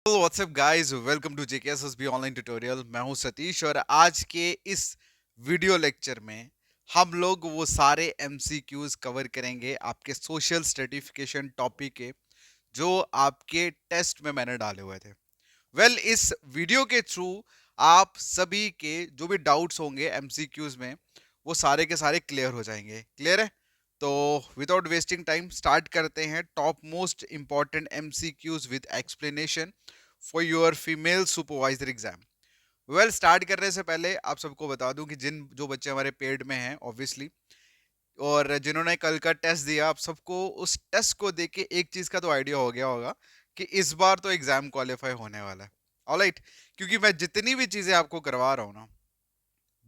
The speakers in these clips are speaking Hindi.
WhatsApp guys, welcome to JKSSB online tutorial. मैं हूं सतीश और आज के इस वीडियो लेक्चर में हम लोग वो सारे एमसीक्यूज कवर करेंगे आपके सोशल स्ट्रेटिफिकेशन टॉपिक के, जो आपके टेस्ट में मैंने डाले हुए थे। इस वीडियो के थ्रू आप सभी के जो भी डाउट्स होंगे एमसीक्यूज में, वो सारे के सारे क्लियर हो जाएंगे। क्लियर है? तो विदाउट वेस्टिंग टाइम स्टार्ट करते हैं top most important MCQs with explanation for your female supervisor exam. Start करने से पहले आप सबको बता दूं कि जिन जो बच्चे हमारे पेड में हैं ऑब्वियसली, और जिन्होंने कल का टेस्ट दिया, आप सबको उस टेस्ट को देख के एक चीज का तो आइडिया हो गया होगा कि इस बार तो एग्जाम क्वालिफाई होने वाला है। ऑलराइट, क्योंकि मैं जितनी भी चीजें आपको करवा रहा हूँ ना,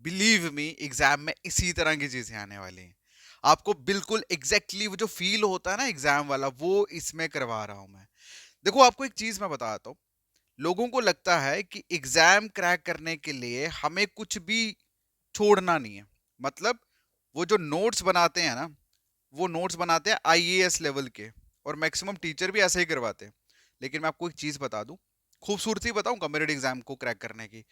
बिलीव मी, एग्जाम में इसी तरह की चीजें आने वाली हैं। आपको बिल्कुल एग्जैक्टली वो जो फील होता है ना एग्जाम वाला, वो इसमें करवा रहा हूं मैं। देखो, आपको एक चीज मैं बताता हूँ। लोगों को लगता है कि एग्जाम क्रैक करने के लिए हमें कुछ भी छोड़ना नहीं है। मतलब वो जो नोट्स बनाते हैं ना, वो नोट्स बनाते हैं आईएएस लेवल के, और मैक्सिमम टीचर भी ऐसे ही करवाते हैं। लेकिन मैं आपको एक चीज बता दूं, खूबसूरती बताऊं कॉम्पिटिटिव एग्जाम को क्रैक करने की।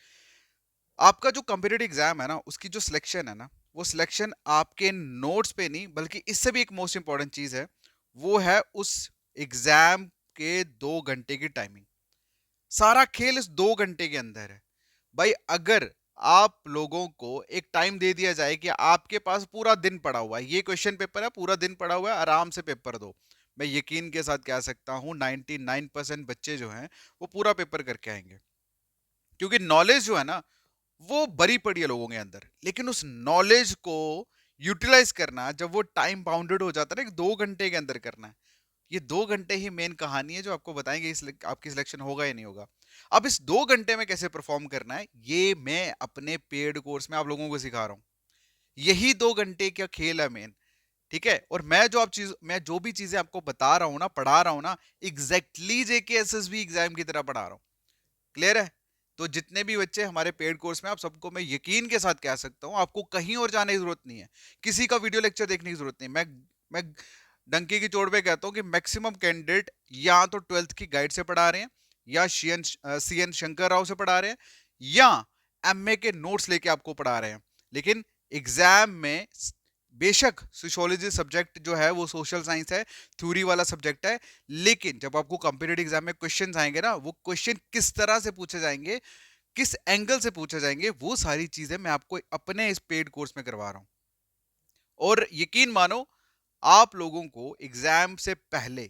आपका जो कॉम्पिटिटिव एग्जाम है ना, उसकी जो सिलेक्शन है ना, वो सिलेक्शन आपके नोट्स पे नहीं, बल्कि इससे भी एक मोस्ट इंपॉर्टेंट चीज है, वो है उस एग्जाम के 2 घंटे की टाइमिंग। सारा खेल इस 2 घंटे के अंदर है। भाई, अगर आप लोगों को एक टाइम दे दिया जाए कि आपके पास पूरा दिन पड़ा हुआ है, ये क्वेश्चन पेपर है, पूरा दिन पड़ा हुआ है, आराम से पेपर दो, मैं यकीन के साथ कह सकता हूं 99% बच्चे जो हैं वो पूरा पेपर करके आएंगे। क्योंकि नॉलेज जो है ना, वो भरी पड़ी है लोगों के अंदर। लेकिन उस नॉलेज को यूटिलाइज करना, जब वो टाइम बाउंडेड हो जाता है ना, 2 घंटे के अंदर करना है, ये 2 घंटे ही मेन कहानी है जो आपको बताएंगे इस आपकी सिलेक्शन होगा या नहीं होगा। अब इस 2 घंटे में कैसे परफॉर्म करना है, ये मैं अपने पेड कोर्स में आप लोगों को सिखा रहा हूँ। यही 2 घंटे का खेल है मेन। ठीक है? और मैं जो भी चीजें आपको बता रहा हूँ ना, पढ़ा रहा हूँ ना, एग्जैक्टली जेके एसएसबी एग्जाम की तरह पढ़ा रहा हूँ। क्लियर है? तो जितने भी बच्चे हमारे पेड कोर्स में, आप सबको मैं यकीन के साथ कह सकता हूं, आपको कहीं और जाने की जरूरत नहीं है, किसी का वीडियो लेक्चर देखने की जरूरत नहीं। मैं डंके की चोट पे कहता हूं कि मैक्सिमम कैंडिडेट या तो 12th की गाइड से पढ़ा रहे हैं, या सी एन शंकर राव से पढ़ा रहे हैं, या एमए के नोट्स लेके आपको पढ़ा रहे हैं। लेकिन एग्जाम में बेशक सोशियोलॉजी सब्जेक्ट जो है वो सोशल साइंस है, थ्योरी वाला सब्जेक्ट है, लेकिन जब आपको कंप्यूटर एग्जाम में क्वेश्चंस आएंगे ना, वो क्वेश्चन किस तरह से पूछे जाएंगे, किस एंगल से पूछे जाएंगे, वो सारी चीजें मैं आपको अपने इस पेड कोर्स में करवा रहा हूं। और यकीन मानो, आप लोगों को एग्जाम से पहले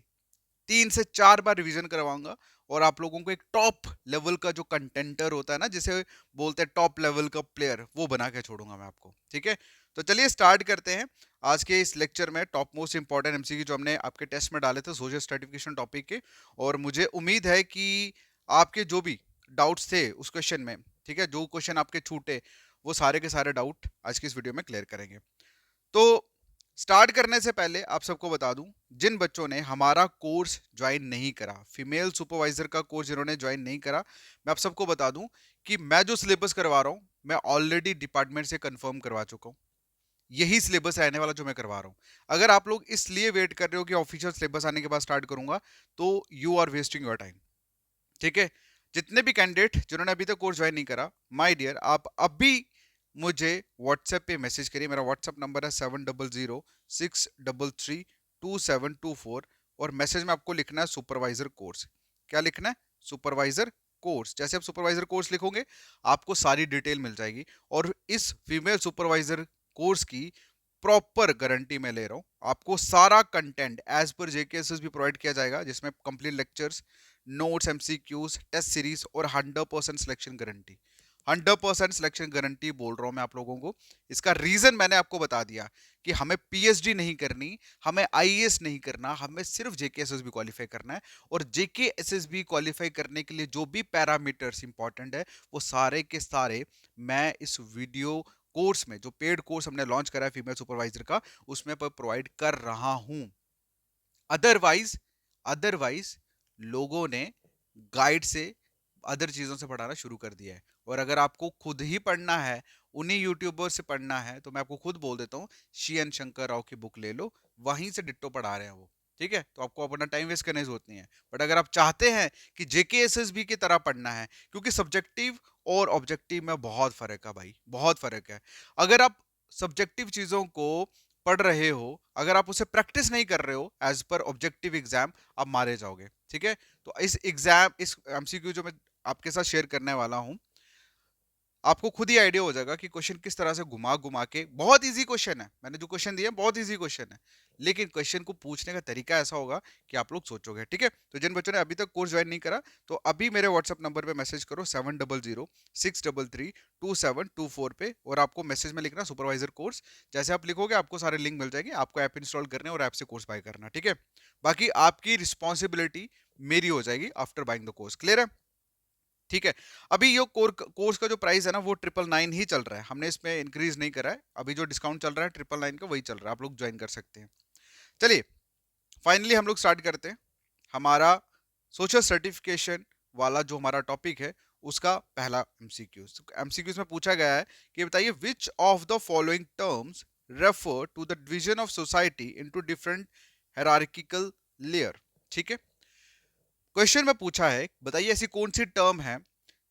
3 से 4 बार रिवीजन करवाऊंगा, और आप लोगों को एक टॉप लेवल का जो कंटेंटर होता है ना, जिसे बोलते हैं टॉप लेवल का प्लेयर, वो बना के छोड़ूंगा मैं आपको। ठीक है? तो चलिए स्टार्ट करते हैं आज के इस लेक्चर में टॉप मोस्ट इंपॉर्टेंट एमसीक्यू जो हमने आपके टेस्ट में डाले थे सोशल सर्टिफिकेशन टॉपिक के। और मुझे उम्मीद है कि आपके जो भी डाउट्स थे उस क्वेश्चन में, ठीक है, जो क्वेश्चन आपके छूटे, वो सारे के सारे डाउट आज की इस वीडियो में क्लियर करेंगे। तो स्टार्ट करने से पहले आप सबको बता दूं, जिन बच्चों ने हमारा कोर्स ज्वाइन नहीं करा, फीमेल सुपरवाइजर का कोर्स जिन्होंने ज्वाइन नहीं करा, मैं आप सबको बता दूं कि मैं जो सिलेबस करवा रहा हूं, मैं ऑलरेडी डिपार्टमेंट से कंफर्म करवा चुका हूं। यही सिलेबस रहने वाला जो मैं करवा रहा हूं। अगर आप लोग इसलिए वेट कर रहे हो कि ऑफिशियल सिलेबस आने के बाद स्टार्ट करूंगा, तो you are wasting your time. ठीक है? जितने भी कैंडिडेट जिन्होंने अभी तक कोर्स ज्वाइन नहीं करा, माय डियर, आप अभी मुझे व्हाट्सएप पे मैसेज करिए। मेरा व्हाट्सएप नंबर है 7006332724, और मैसेज में आपको लिखना है सुपरवाइजर कोर्स। क्या लिखना है? Supervisor course. जैसे आप सुपरवाइजर कोर्स लिखोगे, आपको सारी डिटेल मिल जाएगी। और इस फीमेल सुपरवाइजर कोर्स की प्रॉपर गारंटी मैं ले रहा हूँ, आपको सारा कंटेंट एज पर जेकेएसएस भी प्रोवाइड किया जाएगा, जिसमें complete lectures, notes, MCQs, test series, और 100% सिलेक्शन गारंटी। 100% सिलेक्शन गारंटी बोल रहा हूं मैं आप लोगों को। इसका रीजन मैंने आपको बता दिया कि हमें पीएचडी नहीं करनी, हमें आईएएस नहीं करना, हमें सिर्फ जेकेएसएस भी क्वालिफाई करना है। और जेकेएसएस भी क्वालिफाई करने के लिए जो भी पैरामीटर्स इंपॉर्टेंट है, वो सारे के सारे मैं इस वीडियो कोर्स में, जो पेड कोर्स हमने लॉन्च करा है फीमेल सुपरवाइजर का, उसमें पर प्रोवाइड कर रहा हूं। अदरवाइज अदरवाइज लोगों ने गाइड से, अदर चीजों से पढ़ाना शुरू कर दिया है। और अगर आपको खुद ही पढ़ना है, उन्हीं यूट्यूबर से पढ़ना है, तो मैं आपको खुद बोल देता हूँ, शी एन शंकर राव की बुक ले लो, वहीं से डिट्टो पढ़ा रहे हैं वो। ठीक है, तो आपको अपना टाइम वेस्ट करने की जरूरत नहीं है। बट अगर आप चाहते हैं कि जेकेएसएसबी की तरह पढ़ना है, क्योंकि सब्जेक्टिव और ऑब्जेक्टिव में बहुत फर्क है भाई, बहुत फर्क है। अगर आप सब्जेक्टिव चीजों को पढ़ रहे हो, अगर आप उसे प्रैक्टिस नहीं कर रहे हो एज पर ऑब्जेक्टिव एग्जाम, आप मारे जाओगे। ठीक है, तो इस एमसीक्यू जो मैं आपके साथ शेयर करने वाला हूं, आपको खुद ही आइडिया हो जाएगा कि क्वेश्चन किस तरह से घुमा घुमा के, बहुत इजी क्वेश्चन है, मैंने जो क्वेश्चन दिया बहुत इजी क्वेश्चन है, लेकिन क्वेश्चन को पूछने का तरीका ऐसा होगा कि आप लोग सोचोगे। ठीक है, तो जिन बच्चों ने अभी तक कोर्स ज्वाइन नहीं करा, तो अभी मेरे व्हाट्सएप नंबर पे मैसेज करो 7006332724 पे, और आपको मैसेज में लिखना सुपरवाइजर कोर्स। जैसे आप लिखोगे आपको सारे लिंक मिल जाएंगे, आपको ऐप इंस्टॉल करने और ऐप से कोर्स बाय करना। ठीक है, बाकी आपकी रिस्पॉन्सिबिलिटी मेरी हो जाएगी after buying the course. Clear है? ठीक है, अभी ये कोर्स का जो प्राइस है ना, वो 999 ही चल रहा है, हमने इसमें इंक्रीज नहीं करा है। अभी जो डिस्काउंट चल रहा है 999 का, वही चल रहा है, आप लोग ज्वाइन कर सकते हैं। चलिए फाइनली हम लोग स्टार्ट करते हैं हमारा सोशल सर्टिफिकेशन वाला जो हमारा टॉपिक है, उसका पहला एमसीक्यूज। एमसीक्यूज में पूछा गया है कि बताइए which of the following terms refer to the division of society into different hierarchical layer. ठीक है, क्वेश्चन में पूछा है बताइए ऐसी कौन सी टर्म है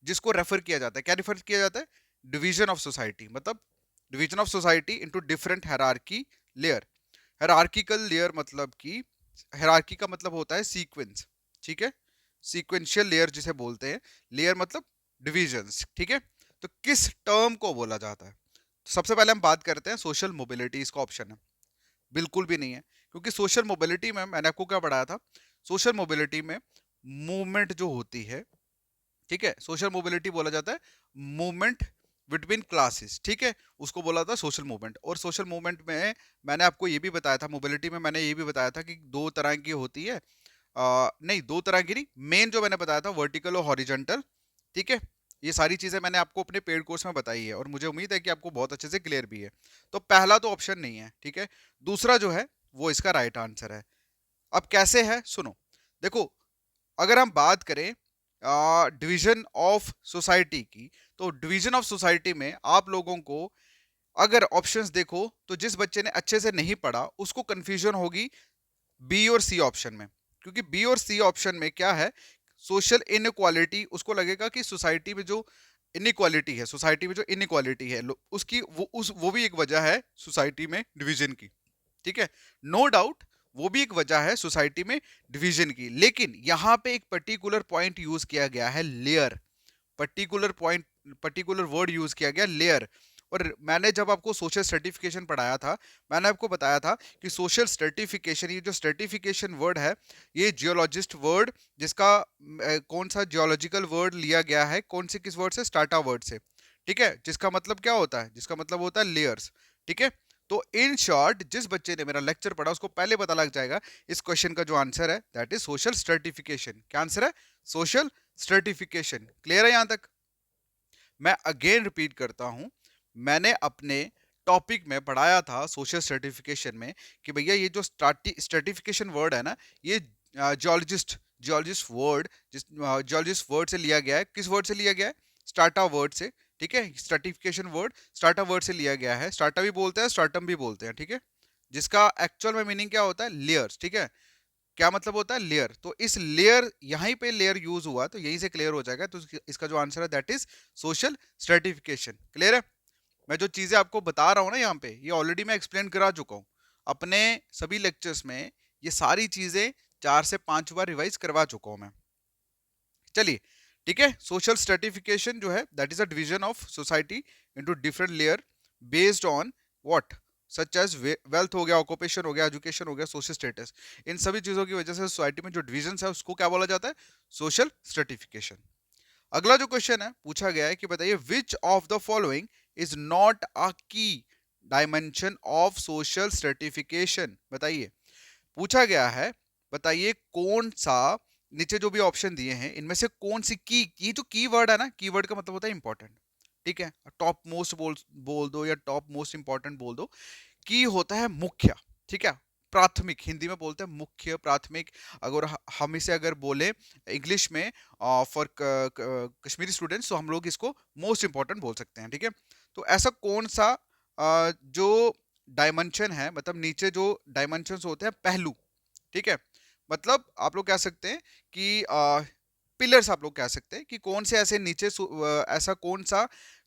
जिसको रेफर किया जाता है, क्या रेफर किया जाता है? डिवीजन ऑफ सोसाइटी, मतलब division of society into different hierarchy layer. Hierarchical layer मतलब कि, हायरार्की का मतलब होता है सीक्वेंस। ठीक है, सीक्वेंशियल लेयर जिसे बोलते हैं, लेयर मतलब डिविजन्स। ठीक है, तो किस टर्म को बोला जाता है? तो सबसे पहले हम बात करते हैं सोशल मोबिलिटी, इसका ऑप्शन है। बिल्कुल भी नहीं है, क्योंकि सोशल मोबिलिटी में मैंने आपको क्या पढ़ाया था, सोशल मोबिलिटी में मूवमेंट जो होती है, ठीक है, सोशल मोबिलिटी बोला जाता है मूवमेंट बिटवीन क्लासेस। ठीक है, उसको बोला था सोशल मूवमेंट। और सोशल मूवमेंट में मैंने आपको ये भी बताया था, मोबिलिटी में मैंने ये भी बताया था कि दो तरह की होती है, नहीं दो तरह की नहीं, मेन जो मैंने बताया था वर्टिकल और हॉरिजॉन्टल। ठीक है, ये सारी चीजें मैंने आपको अपने पेड कोर्स में बताई है, और मुझे उम्मीद है कि आपको बहुत अच्छे से क्लियर भी है। तो पहला तो ऑप्शन नहीं है। ठीक है, दूसरा जो है वो इसका राइट आंसर है। अब कैसे है सुनो, देखो, अगर हम बात करें डिवीजन ऑफ सोसाइटी की, तो डिवीजन ऑफ सोसाइटी में आप लोगों को अगर ऑप्शंस देखो, तो जिस बच्चे ने अच्छे से नहीं पढ़ा उसको कंफ्यूजन होगी बी और सी ऑप्शन में। क्योंकि बी और सी ऑप्शन में क्या है, सोशल इनक्वालिटी, उसको लगेगा कि सोसाइटी में जो इनक्वालिटी है, सोसाइटी में जो इनक्वालिटी है उसकी वो भी एक वजह है सोसाइटी में डिवीजन की। ठीक है, नो डाउट वो भी एक वजह है सोसाइटी में डिवीजन की, लेकिन यहां पे एक पर्टिकुलर पॉइंट यूज किया गया है layer, particular point, particular word use किया गया लेयर। और मैंने जब आपको सोशल सर्टिफिकेशन पढ़ाया था, मैंने आपको बताया था कि सोशल सर्टिफिकेशन, ये जो सर्टिफिकेशन वर्ड है, ये जियोलॉजिस्ट वर्ड, जिसका कौन सा जियोलॉजिकल वर्ड लिया गया है, कौन से किस वर्ड से, स्टार्टा वर्ड से। ठीक है, जिसका मतलब क्या होता है, जिसका मतलब होता है लेयर्स। ठीक है, तो इन शॉर्ट जिस बच्चे ने मेरा लेक्चर पढ़ा उसको पहले पता लग जाएगा इस क्वेश्चन का जो आंसर है दैट इज सोशल सर्टिफिकेशन। क्या आंसर है? Social certification. क्लियर है यहां तक? मैं अगेन रिपीट करता हूं, मैंने अपने टॉपिक में पढ़ाया था सोशल सर्टिफिकेशन में कि भैया ये जो सर्टिफिकेशन वर्ड है ना, ये जियोलॉजिस्ट जियोलॉजिस्ट वर्ड, जिस जियोलॉजिस्ट वर्ड से लिया गया है। किस वर्ड से लिया गया है? स्टार्टा वर्ड से। ठीक है, सर्टिफिकेशन वर्ड स्टार्टा वर्ड से लिया गया है। स्टार्टा भी बोलते हैं, स्टार्टम भी बोलते हैं। ठीक है, जिसका एक्चुअल में मीनिंग क्या होता है? लेयर्स। ठीक है, क्या मतलब होता है? लेयर। तो इस लेयर, यहीं पे लेयर यूज हुआ, तो यहीं से क्लियर हो जाएगा। तो इसका जो आंसर है that is social certification. Clear है? मैं जो चीजें आपको बता रहा हूं ना यहाँ पे, ये ऑलरेडी मैं एक्सप्लेन करा चुका हूँ अपने सभी लेक्चर्स में। ये सारी चीजें 4 से 5 बार रिवाइज करवा चुका हूं मैं। चलिए, ठीक है, सोशल स्ट्रेटिफिकेशन जो है that is a division of society into different layer based on what, such as wealth हो गया, ऑक्यूपेशन हो गया, एजुकेशन हो गया, सोशल स्टेटस। इन सभी चीजों की वजह से सोसाइटी में जो डिविजन है उसको क्या बोला जाता है? Social stratification. अगला जो क्वेश्चन है पूछा गया है कि बताइए which of the following is not a की डायमेंशन ऑफ सोशल स्ट्रेटिफिकेशन। बताइए, पूछा गया है, बताइए कौन सा, नीचे जो भी ऑप्शन दिए हैं इनमें से कौन सी की, ये जो की वर्ड है ना, की वर्ड का मतलब होता है इंपॉर्टेंट। ठीक है, टॉप मोस्ट बोल दो या टॉप मोस्ट इंपॉर्टेंट बोल दो। की होता है मुख्य। ठीक है, प्राथमिक, हिंदी में बोलते हैं मुख्य, प्राथमिक। अगर हम इसे अगर बोले इंग्लिश में फॉर कश्मीरी स्टूडेंट्स, तो हम लोग इसको मोस्ट इंपॉर्टेंट बोल सकते हैं। ठीक है, तो ऐसा कौन सा जो डायमेंशन है, मतलब नीचे जो डायमेंशंस होते हैं, पहलू, ठीक है, मतलब आप लोग कह सकते हैं कि पिलर्स आप लोग कह सकते हैं कि कौन से ऐसे नीचे ऐसा कौन सा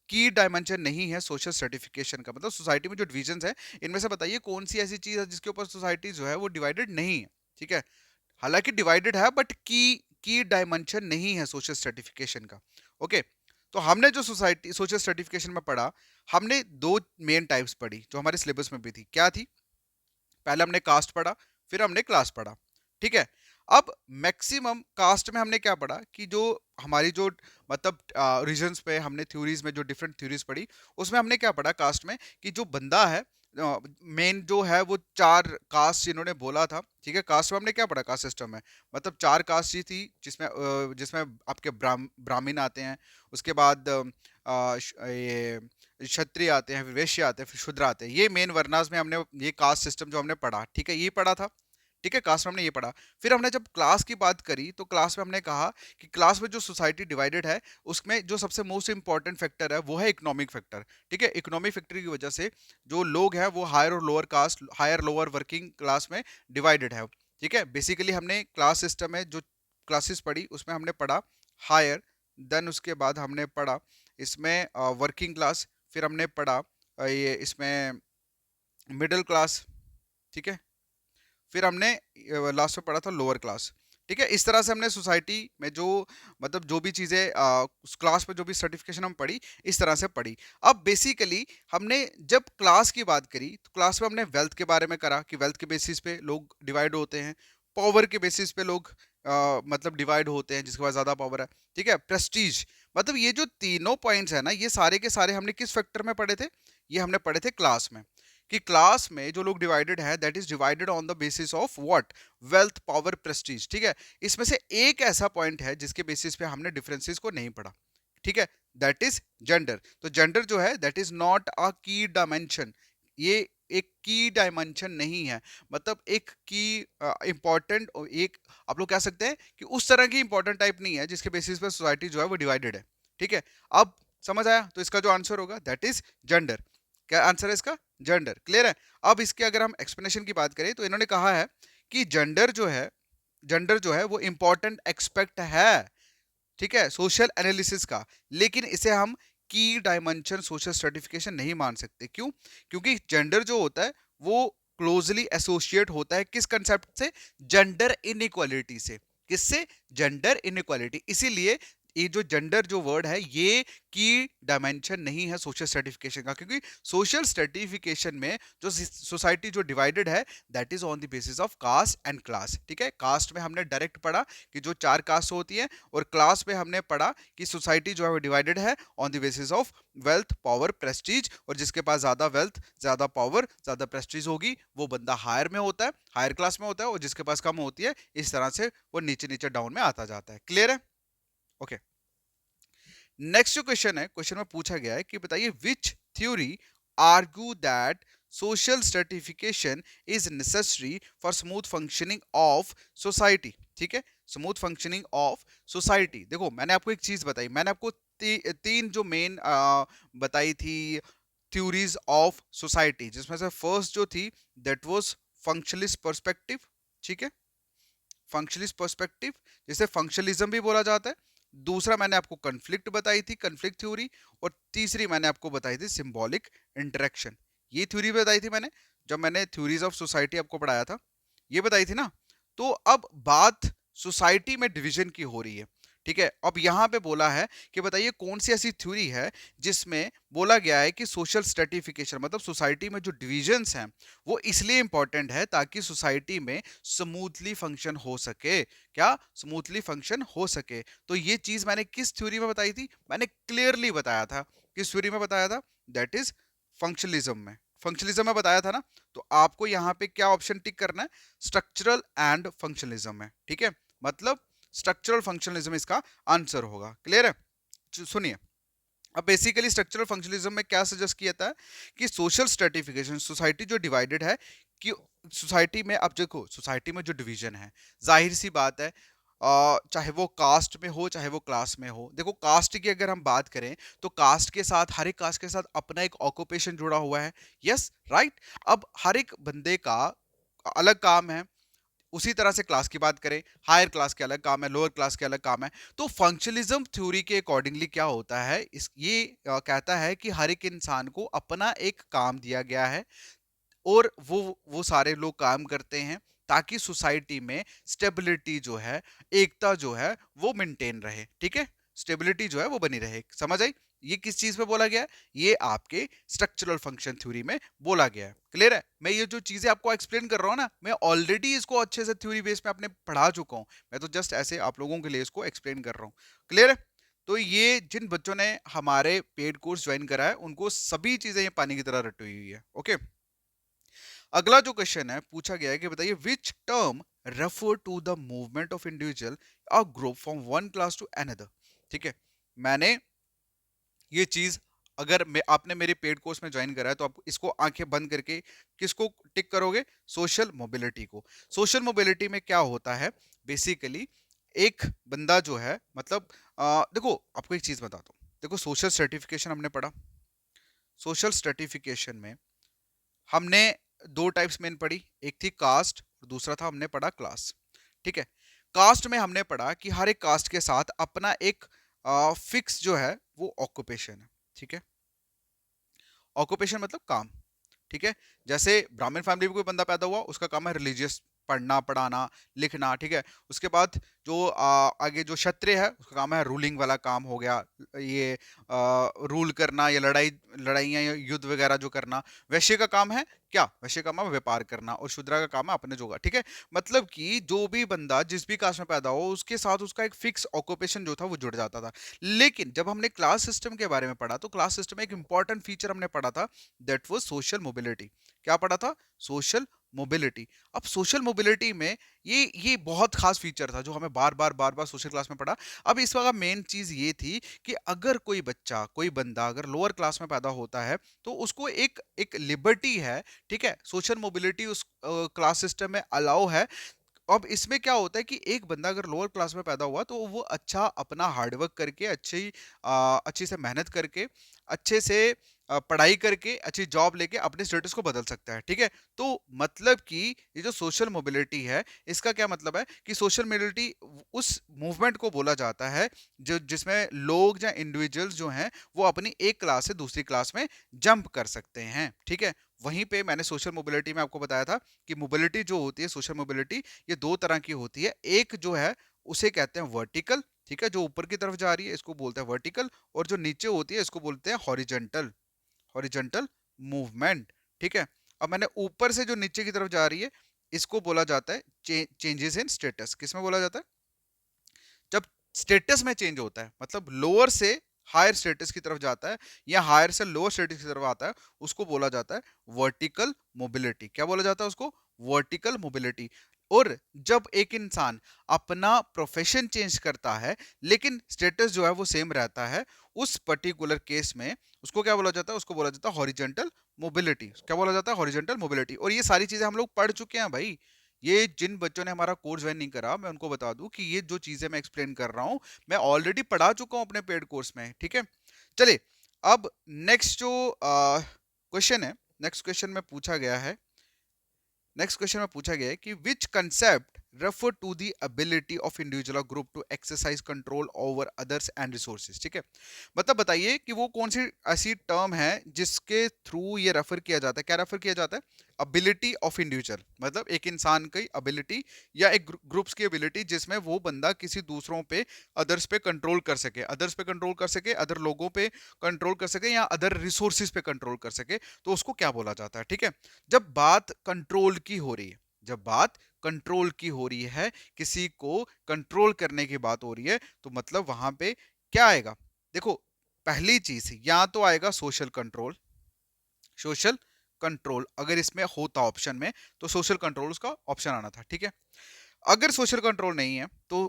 की डायमेंशन नहीं है सोशल सर्टिफिकेशन का, मतलब सोसाइटी में जो डिविजन है इनमें से बताइए कौन सी ऐसी चीज है जिसके ऊपर सोसाइटी जो है वो डिवाइडेड नहीं है। ठीक है, हालांकि डिवाइडेड है बट की डायमेंशन नहीं है सोशल सर्टिफिकेशन का। ओके, तो हमने जो सोसाइटी सोशल सर्टिफिकेशन में पढ़ा, हमने दो मेन टाइप्स पढ़ी जो हमारे सिलेबस में भी थी। क्या थी? पहले हमने कास्ट पढ़ा, फिर हमने क्लास पढ़ा। ठीक है, अब मैक्सिमम कास्ट में हमने क्या पढ़ा कि जो हमारी जो मतलब रीजन्स पे हमने थ्योरीज में जो डिफरेंट थ्योरीज पढ़ी, उसमें हमने क्या पढ़ा कास्ट में कि जो बंदा है मेन जो है वो चार कास्ट जिन्होंने बोला था। ठीक है, कास्ट में हमने क्या पढ़ा कास्ट सिस्टम में, मतलब चार कास्ट ही थी जिसमें जिसमें आपके ब्राह्मण आते हैं, उसके बाद ये क्षत्रिय आते हैं, फिर वैश्य आते हैं, फिर शूद्र आते हैं। ये मेन वर्णास में हमने ये कास्ट सिस्टम जो हमने पढ़ा, ठीक है, ये पढ़ा था। ठीक है, क्लास में हमने ये पढ़ा। फिर हमने जब क्लास की बात करी तो क्लास में हमने कहा कि क्लास में जो सोसाइटी डिवाइडेड है उसमें जो सबसे मोस्ट इंपॉर्टेंट फैक्टर है वो है इकोनॉमिक फैक्टर। ठीक है, इकोनॉमिक फैक्टर की वजह से जो लोग हैं वो हायर और lower caste, higher lower working class में डिवाइडेड है। ठीक है, बेसिकली हमने क्लास सिस्टम में जो क्लासेस पढ़ी उसमें हमने पढ़ा हायर, देन उसके बाद हमने पढ़ा इसमें वर्किंग क्लास, फिर हमने पढ़ा ये इसमें मिडिल क्लास। ठीक है, फिर हमने लास्ट में पढ़ा था लोअर क्लास। ठीक है, इस तरह से हमने सोसाइटी में जो मतलब जो भी चीज़ें उस क्लास में जो भी सर्टिफिकेशन हम पढ़ी इस तरह से पढ़ी। अब बेसिकली हमने जब क्लास की बात करी तो क्लास में हमने वेल्थ के बारे में करा कि वेल्थ के बेसिस पे लोग डिवाइड होते हैं, पावर के बेसिस पे लोग मतलब डिवाइड होते हैं जिसके पास ज़्यादा पावर है। ठीक है, प्रेस्टीज, मतलब ये जो तीनों पॉइंट्स है ना ये सारे के सारे हमने किस फैक्टर में पढ़े थे? ये हमने पढ़े थे क्लास में, कि क्लास में जो लोग डिवाइडेड है that is divided on the basis of what, wealth, power, Prestige. ठीक है, इसमें से एक ऐसा पॉइंट है जिसके बेसिस पे हमने डिफरेंसेस को नहीं पढ़ा। ठीक है, दैट इज जेंडर। तो जेंडर जो है दैट इज नॉट अ की डायमेंशन, ये एक की डायमेंशन नहीं है, मतलब एक की इंपॉर्टेंट एक आप लोग कह सकते हैं कि उस तरह की इंपॉर्टेंट टाइप नहीं है जिसके बेसिस पे सोसाइटी जो है वो डिवाइडेड है। ठीक है, अब समझ आया? तो इसका जो आंसर होगा दैट इज जेंडर। क्या आंसर है इसका? जेंडर। क्लियर है? अब इसके अगर हम एक्सप्लेनेशन की बात करें तो इन्होंने कहा है कि जेंडर जो है वो इंपॉर्टेंट एक्सपेक्ट है, ठीक है, सोशल एनालिसिस का, लेकिन इसे हम की डायमेंशन सोशल सर्टिफिकेशन नहीं मान सकते। क्यों? क्योंकि जेंडर जो होता है वो क्लोजली एसोसिएट होता है किस कंसेप्ट से? जेंडर इनइक्वालिटी से। किससे? Gender inequality. इसीलिए ये जो जेंडर जो वर्ड है ये की डायमेंशन नहीं है सोशल सर्टिफिकेशन का, क्योंकि सोशल सर्टिफिकेशन में जो सोसाइटी जो डिवाइडेड है that is on the basis of caste and class. ठीक है, कास्ट में हमने डायरेक्ट पढ़ा कि जो चार कास्ट होती है, और क्लास में हमने पढ़ा कि सोसाइटी जो है वो डिवाइडेड है on the basis of wealth, power, Prestige, और जिसके पास ज्यादा वेल्थ, ज्यादा पावर, ज्यादा प्रेस्टीज होगी वो बंदा हायर में होता है, हायर क्लास में होता है, और जिसके पास कम होती है इस तरह से वो नीचे नीचे डाउन में आता जाता है। क्लियर है? ओके, नेक्स्ट जो क्वेश्चन है, क्वेश्चन में पूछा गया है कि बताइए विच theory argue that social certification is necessary for smooth functioning of society. ठीक है, स्मूथ फंक्शनिंग ऑफ सोसाइटी। देखो मैंने आपको एक चीज बताई, मैंने आपको तीन जो मेन बताई थी थ्योरीज ऑफ सोसाइटी, जिसमें से फर्स्ट जो थी दैट वाज फंक्शनलिस्ट पर्सपेक्टिव। ठीक है, फंक्शनलिस्ट पर्सपेक्टिव जिसे फंक्शनलिज्म भी बोला जाता है। दूसरा मैंने आपको कन्फ्लिक्ट बताई थी, कन्फ्लिक्ट थ्योरी। और तीसरी मैंने आपको बताई थी सिंबॉलिक इंटरेक्शन। ये थ्योरी बताई थी मैंने जब मैंने थ्योरीज ऑफ सोसाइटी आपको पढ़ाया था, ये बताई थी ना। तो अब बात सोसाइटी में डिवीजन की हो रही है। ठीक है, अब यहां पे बोला है कि बताइए कौन सी ऐसी थ्योरी है जिसमें बोला गया है कि सोशल स्ट्रेटिफिकेशन मतलब सोसाइटी में जो डिविजन्स हैं वो इसलिए इंपॉर्टेंट है ताकि सोसाइटी में स्मूथली फंक्शन हो सके। क्या? स्मूथली फंक्शन हो सके। तो ये चीज मैंने किस थ्योरी में बताई थी? मैंने क्लियरली बताया था। किस थ्योरी में बताया था? दैट इज फंक्शनलिज्म में। फंक्शनलिज्म में बताया था ना। तो आपको यहाँ पे क्या ऑप्शन टिक करना है? स्ट्रक्चरल एंड फंक्शनलिज्म में। ठीक है, मतलब स्ट्रक्चरल फंक्शनलिज्म इसका आंसर होगा। क्लियर है? सुनिए, अब बेसिकली स्ट्रक्चरल फंक्शनलिज्म में क्या सजेस्ट किया था कि सोशल स्ट्रेटिफिकेशन, सोसाइटी जो डिवाइडेड है, कि सोसाइटी में अब देखो सोसाइटी में जो डिवीजन है जाहिर सी बात है चाहे वो कास्ट में हो चाहे वो क्लास में हो। देखो कास्ट की अगर हम बात करें तो कास्ट के साथ, हर एक कास्ट के साथ अपना एक ऑक्यूपेशन जुड़ा हुआ है। Yes, right. अब हर एक बंदे का अलग काम है, उसी तरह से क्लास की बात करें, हायर क्लास के अलग काम है, लोअर क्लास के अलग काम है। तो फंक्शनलिज्म थ्योरी के अकॉर्डिंगली क्या होता है, ये कहता है कि हर एक इंसान को अपना एक काम दिया गया है और वो सारे लोग काम करते हैं ताकि सोसाइटी में स्टेबिलिटी जो है, एकता जो है वो मेंटेन रहे। ठीक है, स्टेबिलिटी जो है वो बनी रहे। समझ आई? ये किस चीज में बोला गया है? ये आपके स्ट्रक्चरल फंक्शन थ्योरी में बोला गया है। क्लियर है? मैं ये जो चीजें आपको एक्सप्लेन कर रहा हूँ ना, मैं ऑलरेडी इसको अच्छे से थ्योरी बेस पे आपने पढ़ा चुका हूँ। मैं तो जस्ट ऐसे आप लोगों के लिए इसको एक्सप्लेन कर रहा हूँ। क्लियर है? तो ये जिन बच्चों ने हमारे पेड कोर्स ज्वाइन करा है उनको सभी चीजें ये पानी की तरह रटी हुई है। ओके, अगला जो क्वेश्चन है पूछा गया है कि बताइए which term refer to the movement of individual और group from one class to another. ठीक है, मैंने ये चीज, अगर मैं आपने मेरे पेड कोर्स में ज्वाइन करा है तो आप इसको आंखें बंद करके किसको टिक करोगे? सोशल मोबिलिटी को। सोशल मोबिलिटी में क्या होता है बेसिकली, एक बंदा जो है मतलब देखो आपको एक चीज बताता हूँ। देखो सोशल सर्टिफिकेशन हमने पढ़ा। सोशल सर्टिफिकेशन में हमने दो टाइप्स मेन पढ़ी, एक थी कास्ट और दूसरा था हमने पढ़ा क्लास। ठीक है, कास्ट में हमने पढ़ा कि हर एक कास्ट के साथ अपना एक फिक्स जो है वो ऑक्यूपेशन है। ठीक है, ऑक्यूपेशन मतलब काम। ठीक है, जैसे ब्राह्मण फैमिली में कोई बंदा पैदा हुआ, उसका काम है रिलीजियस, पढ़ना पढ़ाना लिखना। ठीक है, उसके बाद जो आगे जो क्षत्रिय है उसका काम है रूलिंग वाला काम हो गया, ये रूल करना या लड़ाइयाँ या युद्ध वगैरह जो करना। वैश्य का काम है क्या? वैश्य का काम है व्यापार करना, और शूद्रा का काम है अपने जोगा। ठीक है, मतलब कि जो भी बंदा जिस भी कास्ट में पैदा हो उसके साथ उसका एक फिक्स ऑक्यूपेशन जो था वो जुड़ जाता था। लेकिन जब हमने क्लास सिस्टम के बारे में पढ़ा तो क्लास सिस्टम में एक इंपॉर्टेंट फीचर हमने पढ़ा था, दैट वाज सोशल मोबिलिटी। क्या पढ़ा था? Social mobility. अब सोशल मोबिलिटी में ये बहुत खास फीचर था जो हमें बार बार सोशल क्लास में पढ़ा। अब इस वक्त मेन चीज ये थी कि अगर कोई बच्चा कोई बंदा अगर लोअर क्लास में पैदा होता है तो उसको एक एक लिबर्टी है। ठीक है, सोशल मोबिलिटी उस क्लास सिस्टम में अलाउ है। अब इसमें क्या होता है कि एक बंदा अगर लोअर क्लास में पैदा हुआ तो वो अच्छा अपना हार्डवर्क करके अच्छी से मेहनत करके अच्छे से पढ़ाई करके अच्छी जॉब लेके अपने स्टेटस को बदल सकता है। ठीक है, तो मतलब कि ये जो सोशल मोबिलिटी है इसका क्या मतलब है कि सोशल मोबिलिटी उस मूवमेंट को बोला जाता है जो जिसमें लोग या इंडिविजुअल्स जो हैं वो अपनी एक क्लास से दूसरी क्लास में जंप कर सकते हैं। ठीक है, वहीं पे मैंने सोशल मोबिलिटी में आपको बताया था कि मोबिलिटी जो होती है सोशल मोबिलिटी ये दो तरह की होती है। एक जो है उसे कहते हैं वर्टिकल। ठीक है, जो ऊपर की तरफ जा रही है इसको बोलते हैं वर्टिकल, और जो नीचे होती है इसको बोलते हैं हॉरिजॉन्टल, हॉरिजॉन्टल मूवमेंट। ठीक है, अब मैंने ऊपर से जो नीचे की तरफ जा रही है इसको बोला जाता है चेंजेस इन स्टेटस। किसमें बोला जाता है? जब स्टेटस में चेंज होता है, मतलब लोअर से हायर स्टेटस की तरफ जाता है या हायर से लोअर स्टेटस की तरफ आता है, उसको बोला जाता है वर्टिकल मोबिलिटी। क्या बोला जाता है उसको? Vertical mobility. और जब एक इंसान अपना प्रोफेशन चेंज करता है लेकिन स्टेटस जो है वो सेम रहता है, उस पर्टिकुलर केस में उसको क्या बोला जाता है? उसको बोला जाता है हॉरिजॉन्टल मोबिलिटी। क्या बोला जाता है? Horizontal mobility. और ये सारी चीजें हम लोग पढ़ चुके हैं भाई। ये जिन बच्चों ने हमारा कोर्स ज्वाइन नहीं करा मैं उनको बता दूं कि ये जो चीजें मैं एक्सप्लेन कर रहा हूं मैं ऑलरेडी पढ़ा चुका हूं अपने पेड कोर्स में। ठीक है, चलिए अब नेक्स्ट जो क्वेश्चन है, नेक्स्ट क्वेश्चन में पूछा गया है, नेक्स्ट क्वेश्चन में पूछा गया है कि which concept refer to the ability of individual group to exercise control over others and resources. ठीक है, मतलब बताइए कि वो कौन सी ऐसी टर्म है जिसके थ्रू ये रेफर किया जाता है। क्या रेफर किया जाता है? एबिलिटी ऑफ इंडिविजुअल, मतलब एक इंसान की एबिलिटी या एक ग्रुप्स की एबिलिटी जिसमें वो बंदा किसी दूसरों पे अदर्स पे कंट्रोल कर सके, अदर्स पे कंट्रोल कर सके, अदर लोगों पे कंट्रोल कर सके या अदर रिसोर्सेज पे कंट्रोल कर सके, तो उसको क्या बोला जाता है? ठीक है, जब बात कंट्रोल की हो रही है, जब बात कंट्रोल की हो रही है, किसी को कंट्रोल करने की बात हो रही है, तो मतलब वहां पे क्या आएगा? देखो पहली चीज या तो आएगा सोशल कंट्रोल। सोशल कंट्रोल अगर इसमें होता ऑप्शन में तो सोशल कंट्रोल उसका ऑप्शन आना था। ठीक है, अगर सोशल कंट्रोल नहीं है तो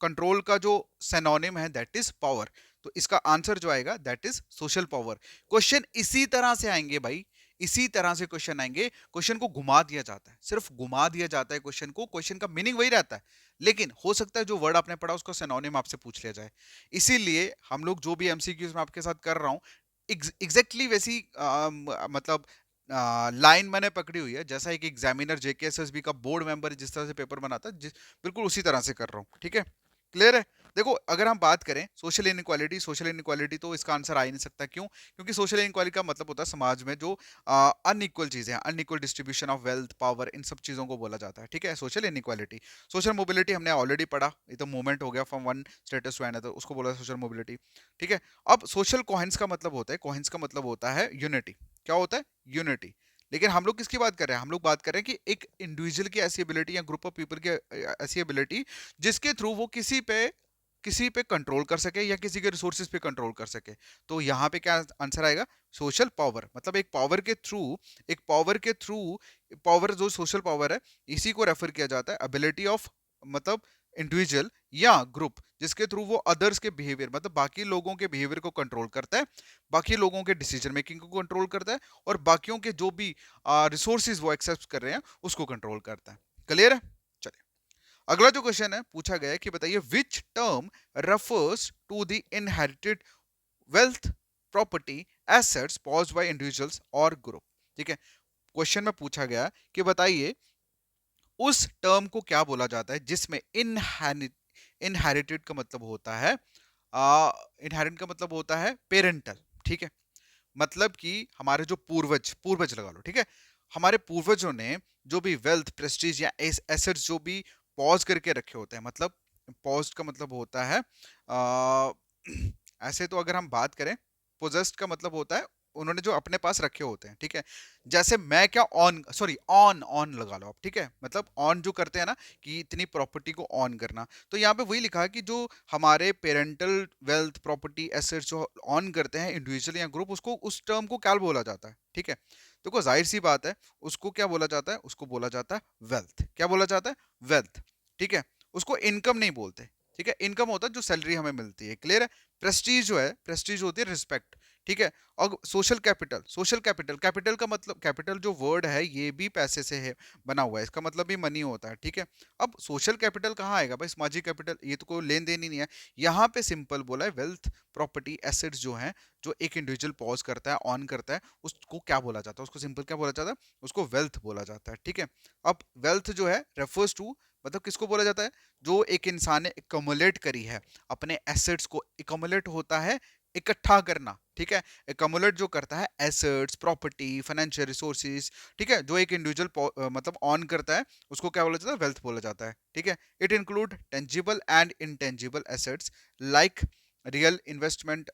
कंट्रोल का जो सिनोनिम है दैट इज पावर, तो इसका आंसर जो आएगा that is social power. Question इसी तरह से आएंगे भाई, इसी तरह से क्वेश्चन आएंगे। क्वेश्चन को घुमा दिया जाता है, सिर्फ घुमा दिया जाता है क्वेश्चन को, क्वेश्चन का मीनिंग वही रहता है लेकिन हो सकता है जो वर्ड आपने पढ़ा उसका सिनोनिम आपसे पूछ लिया जाए। इसीलिए हम लोग जो भी एमसीक्यूज में आपके साथ कर रहा हूं एग्जैक्टली वैसी मतलब लाइन मैंने पकड़ी हुई है, जैसा एक एग्जामिनर जेकेएसएसबी का बोर्ड मेंबर जिस तरह से पेपर बनाता है, बिल्कुल उसी तरह से कर रहा हूँ, ठीक है, क्लियर है। देखो अगर हम बात करें सोशल इनइक्वालिटी तो इसका आंसर आ ही नहीं सकता, क्यों? क्योंकि सोशल इनइक्वालिटी का मतलब होता है समाज में जो अनइक्वल चीजें हैं, unequal distribution of wealth, power, इन सब चीजों को बोला जाता है, ठीक है, सोशल इनइक्वालिटी। सोशल मोबिलिटी हमने ऑलरेडी पढ़ा, ये तो मूवमेंट हो गया from one status to another, उसको बोला सोशल मोबिलिटी, ठीक है। अब सोशल कोहेरेंस का मतलब होता है, कोहेरेंस का मतलब होता है यूनिटी। क्या होता है? यूनिटी। लेकिन हम लोग किसकी बात कर रहे हैं? हम लोग बात कर रहे हैं कि एक इंडिविजुअल की ऐसी एबिलिटी या ग्रुप ऑफ पीपल की ऐसी एबिलिटी जिसके थ्रू वो किसी पे कंट्रोल कर सके या किसी के रिसोर्सेज पे कंट्रोल कर सके। तो यहाँ पे क्या आंसर आएगा? Social power. मतलब एक पावर के थ्रू पावर जो सोशल पावर है, इसी को रेफर किया जाता है एबिलिटी ऑफ, मतलब इंडिविजुअल या ग्रुप जिसके थ्रू वो अदर्स के बिहेवियर, मतलब बाकी लोगों के बिहेवियर को कंट्रोल करता है, बाकी लोगों के डिसीजन मेकिंग को कंट्रोल करता है, और बाकियों के जो भी रिसोर्सेज वो एक्सेस कर रहे हैं उसको कंट्रोल करता है। क्लियर है? चलिए अगला जो क्वेश्चन है पूछा गया है कि बताइए which term refers to the inherited wealth, property, assets possessed by individuals और ग्रुप। ठीक है, क्वेश्चन में पूछा गया कि बताइए उस टर्म को क्या बोला जाता है जिसमें इनहेरिटेड का मतलब होता है, इनहेरिटेड का मतलब होता है पेरेंटल। ठीक है, मतलब कि हमारे जो पूर्वज पूर्वज लगा लो, ठीक है, हमारे पूर्वजों ने जो भी वेल्थ, प्रेस्टीज या एसेट्स जो भी पॉज करके रखे होते हैं, मतलब पॉज का मतलब होता है ऐसे तो अगर हम बात करें, पोजेस्ड का मतलब होता है उन्होंने जो अपने पास रखे होते हैं, ठीक है। जैसे मैं क्या ऑन, सॉरी ऑन ऑन लगा लो आप, ठीक है, मतलब ऑन जो करते हैं ना कि इतनी प्रॉपर्टी को ऑन करना, तो यहाँ पे वही लिखा है कि जो हमारे पेरेंटल वेल्थ, प्रॉपर्टी, एसेट्स जो ऑन करते हैं इंडिविजुअल या ग्रुप, उसको उस टर्म को क्या बोला जाता है? ठीक है, तो जाहिर सी बात है उसको क्या बोला जाता है? उसको बोला जाता है वेल्थ। क्या बोला जाता है? वेल्थ। ठीक है, उसको इनकम नहीं बोलते, ठीक है, इनकम होता है जो सैलरी हमें मिलती है, क्लियर है। प्रेस्टीज जो है, प्रेस्टीज होती है रिस्पेक्ट, ठीक है। और सोशल कैपिटल, कैपिटल का मतलब, कैपिटल जो वर्ड है ये भी पैसे से है बना हुआ है, इसका मतलब भी मनी होता है, ठीक है। अब सोशल कैपिटल कहाँ आएगा भाई? सामाजिक कैपिटल, ये तो कोई लेन देन ही नहीं है। यहाँ पे सिंपल बोला है वेल्थ, प्रॉपर्टी, एसेट्स जो है, जो एक इंडिविजुअल पॉज करता है, ऑन करता है, उसको क्या बोला जाता है? उसको सिंपल क्या बोला जाता है? उसको वेल्थ बोला जाता है, ठीक है। अब वेल्थ जो है रेफर्स टू, मतलब किसको बोला जाता है? जो एक इंसान ने एकमुलेट करी है अपने एसेट्स को, एकमुलेट होता है इकट्ठा करना, ठीक है। एकमुलेट जो करता है एसेट्स, प्रॉपर्टी, फाइनेंशियल रिसोर्सेज, ठीक है, जो एक इंडिविजुअल मतलब ऑन करता है, उसको क्या बोला जाता है? वेल्थ बोला जाता है, ठीक है। It include tangible and intangible assets like real investment,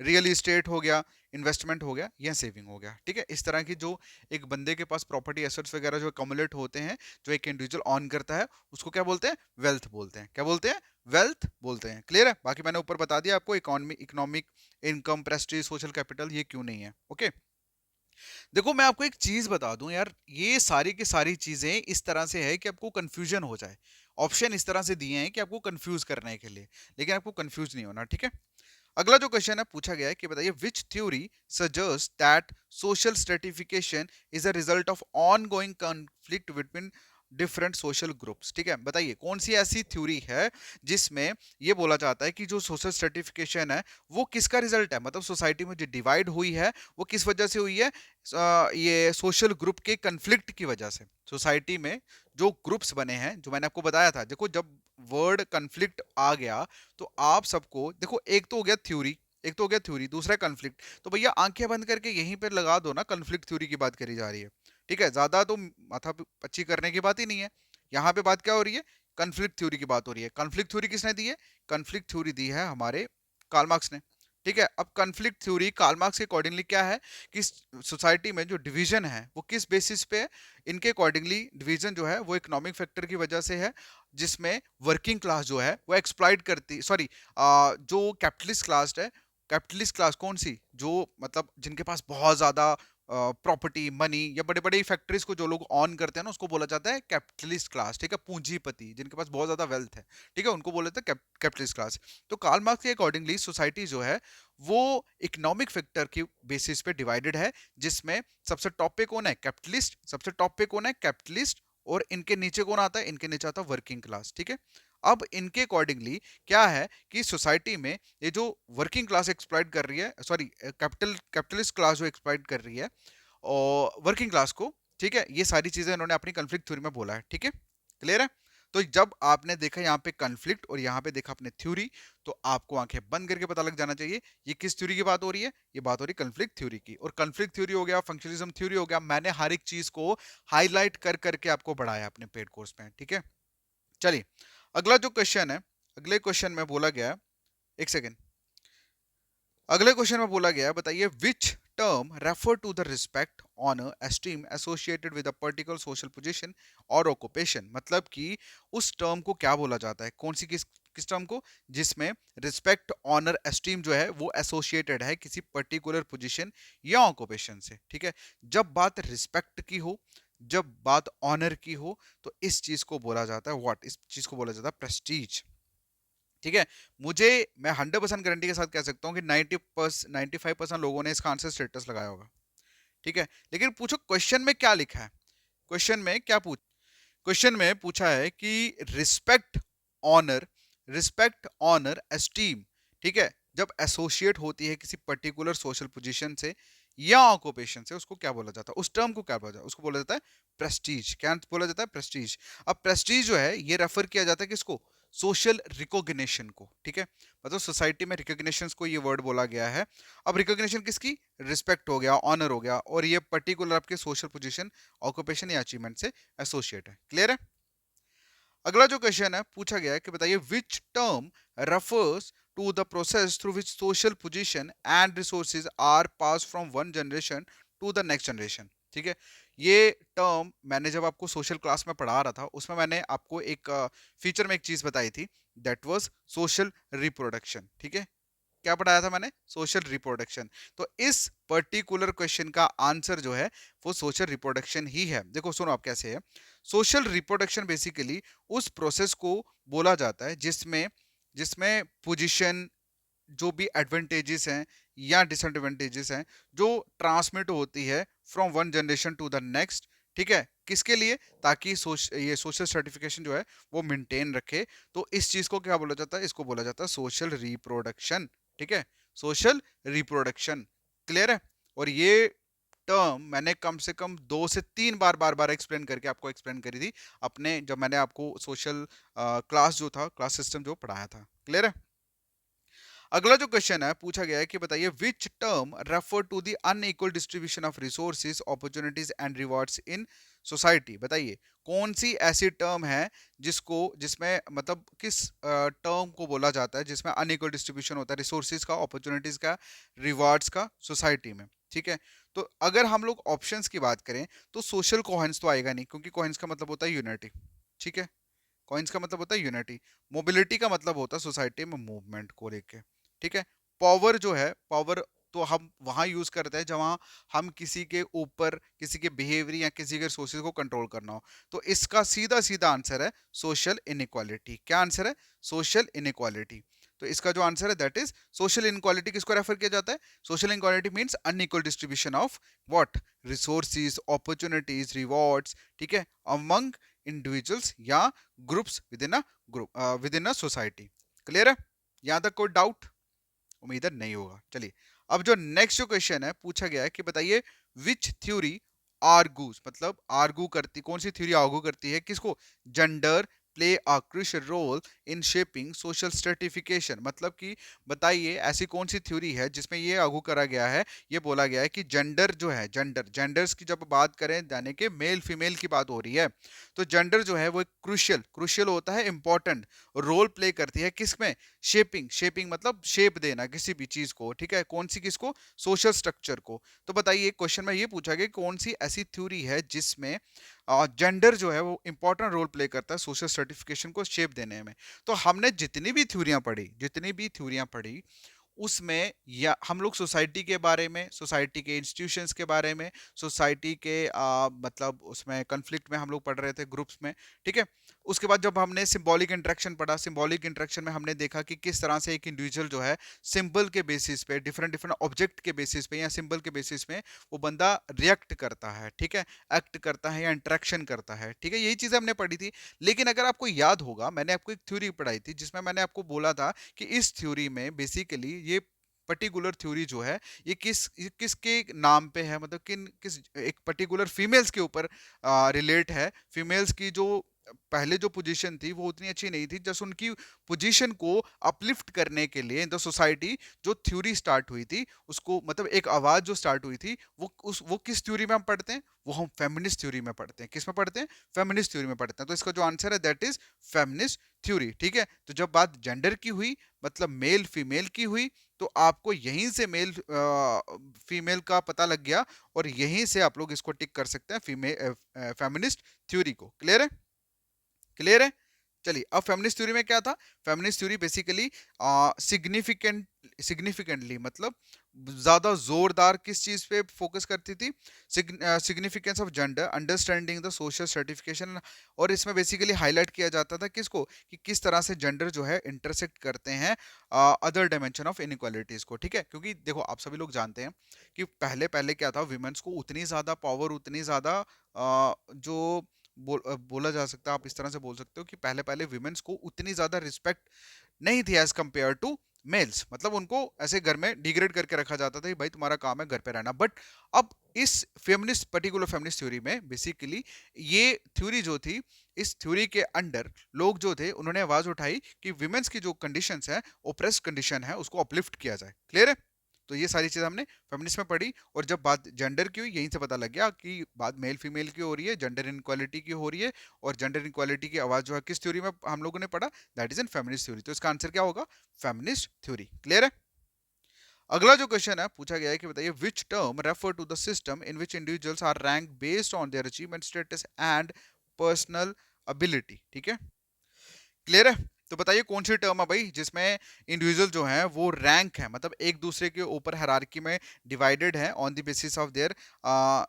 real estate हो गया, इन्वेस्टमेंट हो गया या सेविंग हो गया, ठीक है। इस तरह की जो एक बंदे के पास प्रॉपर्टी, एसेट्स वगैरह जो कम्युलेट होते हैं, जो एक इंडिविजुअल ऑन करता है, उसको क्या बोलते हैं? वेल्थ बोलते हैं। क्या बोलते हैं? वेल्थ बोलते हैं, क्लियर है। बाकी मैंने ऊपर बता दिया आपको, economic, income, Prestige, social capital, ये क्यों नहीं है, ओके। देखो मैं आपको एक चीज बता दूं यार, ये सारी की सारी चीजें इस तरह से है कि आपको कंफ्यूजन हो जाए। ऑप्शन इस तरह से दिए हैं कि आपको कंफ्यूज करने के लिए, लेकिन आपको कंफ्यूज नहीं होना, ठीक है। अगला जो क्वेश्चन है पूछा गया है कि बताइए विच theory suggest that social stratification is a result of ongoing conflict between different social groups. ठीक है, बताइए कौन सी ऐसी थ्योरी है जिसमें ये बोला जाता है कि जो सोशल स्ट्रेटिफिकेशन है वो किसका रिजल्ट है, मतलब सोसाइटी में जो डिवाइड हुई है वो किस वजह से हुई है? ये सोशल ग्रुप के कन्फ्लिक्ट की वजह से। सोसाइटी में जो ग्रुप्स बने हैं, जो मैंने आपको बताया था, देखो जब वर्ड कन्फ्लिक्ट आ गया तो आप सबको देखो, एक तो हो गया थ्योरी, एक तो हो गया थ्योरी, दूसरा कन्फ्लिक्ट। तो भैया आंखें बंद करके यहीं पर लगा दो ना, कन्फ्लिक्ट थ्योरी की बात करी जा रही है, ठीक है, ज्यादा तो माथा पच्ची करने की बात ही नहीं है। यहाँ पे बात क्या हो रही है? कन्फ्लिक्ट थ्योरी की बात हो रही है। कन्फ्लिक्ट थ्योरी किसने दी है? कन्फ्लिक्ट थ्योरी दी है हमारे कार्ल मार्क्स ने, ठीक है। अब कन्फ्लिक्ट थ्योरी कार्ल मार्क्स के अकॉर्डिंगली क्या है कि सोसाइटी में जो डिवीजन है वो किस बेसिस पे है? इनके अकॉर्डिंगली डिवीजन जो है वो इकोनॉमिक फैक्टर की वजह से है, जिसमें वर्किंग क्लास जो है वो एक्सप्लॉइट करती, सॉरी, जो कैपिटलिस्ट क्लास है, कैपिटलिस्ट क्लास कौन सी? जो मतलब जिनके पास बहुत ज्यादा प्रॉपर्टी, मनी या बड़े बड़े फैक्ट्रीज को जो लोग ऑन करते हैं ना, उसको बोला जाता है कैपिटलिस्ट क्लास, ठीक है। पूंजीपति जिनके पास बहुत ज्यादा वेल्थ है, ठीक है, उनको बोला जाता है कैपिटलिस्ट क्लास। तो कार्ल मार्क्स के अकॉर्डिंगली सोसाइटी जो है वो इकोनॉमिक फैक्टर की बेसिस पे डिवाइडेड है, जिसमें सबसे टॉप पे कौन है? कैपिटलिस्ट। सबसे टॉप पे कौन है? कैपिटलिस्ट। और इनके नीचे कौन आता है? इनके नीचे आता है वर्किंग क्लास, ठीक है। अब इनके अकॉर्डिंगली क्या है कि सोसाइटी में ये जो वर्किंग क्लास एक्सप्लॉइट कर रही है, सॉरी कैपिटलिस्ट क्लास जो एक्सप्लॉइट कर रही है और वर्किंग क्लास को, ठीक है, ये सारी चीजें इन्होंने अपनी कन्फ्लिक्ट थ्योरी में बोला है, ठीक है, क्लियर है। तो जब आपने देखा यहाँ पे कन्फ्लिक्ट और यहाँ पे देखा अपने थ्योरी, तो आपको आंखें बंद करके पता लग जाना चाहिए ये किस थ्योरी की बात हो रही है। ये बात हो रही है कन्फ्लिक्ट थ्योरी की, और कन्फ्लिक्ट थ्योरी हो गया, फंक्शनलिज्म थ्योरी हो गया, मैंने हर एक चीज को हाईलाइट कर करके आपको बढ़ाया अपने पेड कोर्स में, ठीक है। चलिए अगला जो क्वेश्चन है, अगले क्वेश्चन में बोला गया, एक सेकेंड, अगले क्वेश्चन में बोला गया, बताइए which term refer to the respect honour esteem associated with a particular social position और ऑक्यूपेशन। मतलब कि उस टर्म को क्या बोला जाता है, कौन सी किस टर्म को, जिसमें रिस्पेक्ट ऑनर एस्टीम जो है वो एसोसिएटेड है किसी पर्टिकुलर पोजीशन या ऑक्यूपेशन से, ठीक है। जब बात रिस्पेक्ट की हो, जब बात ऑनर की हो, तो इस चीज को बोला जाता है व्हाट, इस चीज को बोला जाता है प्रेस्टीज, ठीक है। मुझे, मैं 100% गारंटी के साथ कह सकता हूँ कि 95% लोगों ने इसका आंसर स्टेटस लगाया होगा, ठीक है। लेकिन पूछो क्वेश्चन में क्या लिखा है, क्वेश्चन में क्या क्वेश्चन में पूछा है कि respect honour, respect honour esteem, ठीक है, जब एसोसिएट होती है किसी पर्टिकुलर सोशल पोजीशन से या ऑक्यूपेशन से, उसको क्या बोला जाता है, उस टर्म को क्या बोला जाता है, उसको बोला जाता है प्रेस्टीज। क्या बोला जाता है, प्रेस्टीज। अब प्रेस्टीज जो है ये रेफर किया जाता है किसको, सोशल रिकॉग्निशन को, ठीक है। मतलब सोसाइटी में रिकॉग्निशन को ये वर्ड बोला गया है। अब रिकॉग्निशन किसकी, रिस्पेक्ट हो गया, ऑनर हो गया, और ये पर्टिकुलर आपके सोशल पोजीशन, ऑक्यूपेशन या अचीवमेंट से एसोसिएट है, क्लियर है। अगला जो क्वेश्चन है पूछा गया है कि बताइए which term refers to the process through which social position and resources are pass from one generation to the next generation, ठीक है। ये टर्म मैंने जब आपको सोशल क्लास में पढ़ा रहा था, उसमें मैंने आपको एक फीचर में एक चीज बताई थी, दैट वाज सोशल रिप्रोडक्शन, ठीक है। क्या पढ़ाया था मैंने, सोशल रिप्रोडक्शन। तो इस पर्टिकुलर क्वेश्चन का आंसर जो है वो सोशल रिप्रोडक्शन ही है। देखो सुनो आप कैसे है, सोशल रिप्रोडक्शन बेसिकली उस प्रोसेस को बोला जाता है जिसमें जिसमें पोजीशन, जो भी एडवांटेजेस हैं या डिसएडवांटेजेस हैं, जो ट्रांसमिट होती है from one generation to the next, ठीक है, किसके लिए, ताकि ये सोशल सर्टिफिकेशन जो है वो मेंटेन रखे। तो इस चीज को क्या बोला जाता है, इसको बोला जाता है सोशल रिप्रोडक्शन, ठीक है, सोशल रिप्रोडक्शन, क्लियर है। और ये टर्म मैंने कम से कम 2 से 3 बार बार बार एक्सप्लेन करके आपको एक्सप्लेन करी थी अपने, जब मैंने आपको सोशल क्लास जो था, क्लास सिस्टम जो पढ़ाया था, क्लियर है। अगला जो क्वेश्चन है पूछा गया है कि बताइए which term refer to the unequal distribution of resources opportunities and rewards in society. बताइए कौन सी ऐसी टर्म है जिसको, जिसमें मतलब किस टर्म को बोला जाता है जिसमें अनइक्वल डिस्ट्रीब्यूशन होता है रिसोर्सेज का, अपॉर्चुनिटीज का, रिवॉर्ड्स का सोसाइटी में, ठीक है। तो अगर हम लोग ऑप्शंस की बात करें तो सोशल कोहेंस तो आएगा नहीं, क्योंकि कोहेंस का मतलब होता है यूनिटी, ठीक है। कॉइन्स का मतलब होता है यूनिटी। मोबिलिटी का मतलब होता है सोसाइटी में मूवमेंट को लेके, ठीक है। पावर जो है, पावर तो हम वहां यूज करते हैं जहां हम किसी के ऊपर, किसी के बिहेवियर या किसी के सोर्सेज को कंट्रोल करना हो। तो इसका सीधा सीधा आंसर है सोशल इनइक्वालिटी। क्या आंसर है, सोशल इनइक्वालिटी। तो इसका जो आंसर है दैट इज सोशल इनइक्वालिटी। किसको रेफर किया जाता है, social inequality means unequal distribution of what, resources, opportunities, rewards, ठीक है, अमंग इंडिविजुअल्स या groups with in a group, with in a society, clear है। यहां तक कोई डाउट, उम्मीद है नहीं होगा। चलिए अब जो नेक्स्ट जो क्वेश्चन है पूछा गया है कि बताइए विच थ्योरी आर्गूज, मतलब आर्गू करती, कौन सी थ्योरी आर्गू करती है किसको, gender play a crucial role in shaping social stratification. मतलब कि बताइए ऐसी कौन सी थ्योरी है जिसमें ये आर्गू करा गया है, ये बोला गया है कि जेंडर जो है, जेंडर्स की जब बात करें, यानी कि मेल फीमेल की बात हो रही है, तो जेंडर जो है वो क्रूशियल, क्रूशियल होता है, इंपॉर्टेंट रोल प्ले करती है किसमें, शेपिंग मतलब शेप देना किसी भी चीज को, ठीक है, कौन सी, किसको, सोशल स्ट्रक्चर को। तो बताइए क्वेश्चन में ये पूछा गया कौन सी ऐसी थ्योरी है जिसमें जेंडर जो है वो इंपॉर्टेंट रोल प्ले करता है सोशल सर्टिफिकेशन को शेप देने में। तो हमने जितनी भी थ्योरियां पढ़ी उसमें, या हम लोग सोसाइटी के बारे में, सोसाइटी के इंस्टीट्यूशंस के बारे में, सोसाइटी के मतलब उसमें कन्फ्लिक्ट में हम लोग पढ़ रहे थे ग्रुप्स में, ठीक है। उसके बाद जब हमने सिंबॉलिक इंटरेक्शन पढ़ा, सिंबॉलिक इंटरेक्शन में हमने देखा कि किस तरह से एक इंडिविजुअल जो है सिंबल के बेसिस पे, डिफरेंट डिफरेंट ऑब्जेक्ट के बेसिस पे या सिंबल के बेसिस पे वो बंदा रिएक्ट करता है, ठीक है, एक्ट करता है या इंटरेक्शन करता है, ठीक है, यही चीजें हमने पढ़ी थी। लेकिन अगर आपको याद होगा, मैंने आपको एक थ्योरी पढ़ाई थी जिसमें मैंने आपको बोला था कि इस थ्योरी में बेसिकली ये पर्टिकुलर थ्योरी जो है ये किसके नाम पे है, मतलब किस एक पर्टिकुलर फीमेल्स के ऊपर रिलेट है। फीमेल्स की जो पहले जो पोजीशन थी वो उतनी अच्छी नहीं थी, जस्ट उनकी पोजीशन को अपलिफ्ट करने के लिए इन द सोसाइटी जो थ्योरी स्टार्ट हुई थी, उसको मतलब एक आवाज जो स्टार्ट हुई थी, वो किस थ्योरी में हम पढ़ते हैं, वो हम फेमिनिस्ट थ्योरी में पढ़ते हैं। किस में पढ़ते हैं? फेमिनिस्ट थ्योरी में पढ़ते हैं। तो इसका जो आंसर है दैट इज फेमिनिस्ट थ्योरी, ठीक है। तो जब बात जेंडर की हुई, मतलब मेल फीमेल की हुई, तो आपको यहीं से मेल फीमेल का पता लग गया और यहीं से आप लोग इसको टिक कर सकते हैं, फीमेल फेमिनिस्ट थ्योरी को। क्लियर है? क्लियर है? चलिए, अब फेमिनिस्ट थ्योरी में क्या था? फेमिनिस्ट थ्योरी बेसिकली सिग्निफिकेंटली मतलब ज्यादा जोरदार किस चीज पे फोकस करती थी? Significance of gender, understanding the social certification. और इसमें बेसिकली हाईलाइट किया जाता था किसको, कि किस तरह से जेंडर जो है इंटरसेक्ट करते हैं अदर डायमेंशन ऑफ इनइक्वालिटीज को, ठीक है। क्योंकि देखो, आप सभी लोग जानते हैं कि पहले पहले क्या था, वुमेन्स को उतनी ज्यादा पावर, उतनी ज्यादा जो बोला जा सकता है, आप इस तरह से बोल सकते हो कि पहले पहले विमेन्स को उतनी ज्यादा रिस्पेक्ट नहीं थी एज कंपेयर टू मेल्स। मतलब उनको ऐसे घर में डिग्रेड करके रखा जाता था कि भाई तुम्हारा काम है घर पे रहना। बट अब इस फेमिनिस्ट पर्टिकुलर फेमिनिस्ट थ्योरी में बेसिकली ये थ्योरी जो थी, इस थ्योरी के अंडर लोग जो थे उन्होंने आवाज उठाई कि विमेन्स की जो कंडीशंस है, ओप्रेस्ड कंडीशन है, उसको अपलिफ्ट किया जाए। क्लियर है? तो ये सारी चीज हमने फेमिनिस्ट में पढ़ी। और जब बात जेंडर की हुई, यहीं से पता लग गया कि बात मेल फीमेल की हो रही है, जेंडर इनक्वालिटी की हो रही है। और जेंडर इनक्वालिटी की आवाज जो है किस थ्योरी में हम लोगों ने पढ़ा? That is in feminist theory. तो इसका आंसर क्या होगा? Feminist theory. क्लियर है? अगला जो क्वेश्चन है पूछा गया है कि बताइए which term refer to the system in which individuals are rank based on their achievement status and personal ability. ठीक है, क्लियर है? तो बताइए कौन सी टर्म है भाई जिसमें इंडिविजुअल जो है वो रैंक है, मतलब एक दूसरे के ऊपर हायरार्की में डिवाइडेड है on the basis of their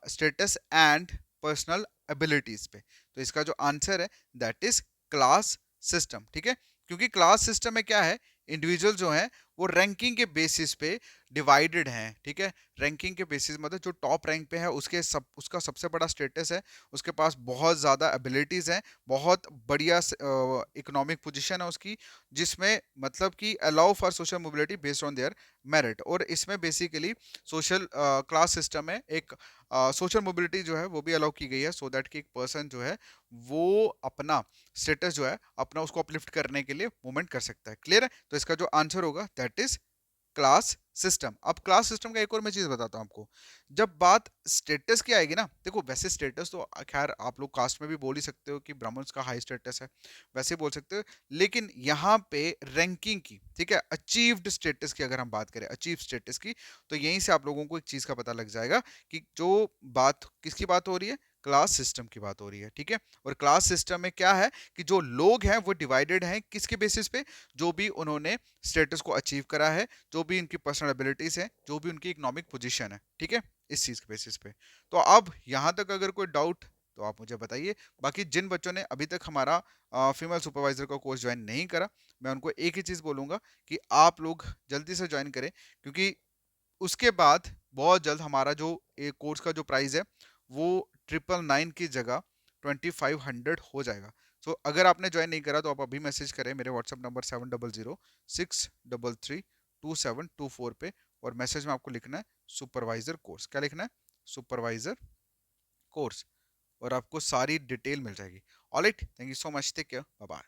status and personal abilities पे। तो इसका जो आंसर है दैट इज क्लास सिस्टम। ठीक है, क्योंकि क्लास सिस्टम में क्या है, इंडिविजुअल जो है वो रैंकिंग के बेसिस पे डिवाइडेड हैं। ठीक है, रैंकिंग के बेसिस मतलब जो टॉप रैंक पे है उसका सबसे बड़ा स्टेटस है, उसके पास बहुत ज़्यादा एबिलिटीज हैं, बहुत बढ़िया इकोनॉमिक पोजीशन है उसकी, जिसमें मतलब कि allow for social mobility based on there merit. और इसमें बेसिकली सोशल क्लास सिस्टम में एक सोशल मोबिलिटी जो है वो भी अलाउ की गई है, सो दैट कि एक पर्सन जो है वो अपना स्टेटस जो है अपना उसको अपलिफ्ट करने के लिए मूवमेंट कर सकता है। क्लियर है? तो इसका जो आंसर होगा दैट इज क्लास सिस्टम। अब क्लास सिस्टम का एक और मैं चीज बताता हूं आपको। जब बात स्टेटस की आएगी ना, देखो वैसे स्टेटस तो खैर आप लोग कास्ट में भी बोल ही सकते हो कि ब्राह्मण्स का हाई स्टेटस है, वैसे बोल सकते हो। लेकिन यहाँ पे रैंकिंग की, ठीक है, अचीव्ड स्टेटस की अगर हम बात करें, अचीव स्टेटस की, तो यहीं से आप लोगों को एक चीज का पता लग जाएगा कि जो बात किसकी बात हो रही है, क्लास सिस्टम की बात हो रही है। ठीक है, और क्लास सिस्टम में क्या है कि जो लोग हैं वो डिवाइडेड हैं किसके बेसिस पे, जो भी उन्होंने स्टेटस को अचीव करा है, जो भी उनकी पर्सनल एबिलिटीज है, जो भी उनकी इकोनॉमिक पोजीशन है। ठीक है, इस चीज के बेसिस पे। तो अब यहां तक अगर कोई डाउट तो आप मुझे बताइए। बाकी जिन बच्चों ने अभी तक हमारा फीमेल सुपरवाइजर का कोर्स ज्वाइन नहीं करा, मैं उनको एक ही चीज बोलूंगा कि आप लोग जल्दी से ज्वाइन करें, क्योंकि उसके बाद बहुत जल्द हमारा जो एक कोर्स का जो प्राइस है वो 999 की जगह 2500 हो जाएगा। सो अगर आपने ज्वाइन नहीं करा तो आप अभी मैसेज करें मेरे व्हाट्सएप नंबर 7006332724 पे, और मैसेज में आपको लिखना है सुपरवाइजर कोर्स। क्या लिखना है? Supervisor course. और आपको सारी डिटेल मिल जाएगी। Alright, thank you so much, take care, bye bye.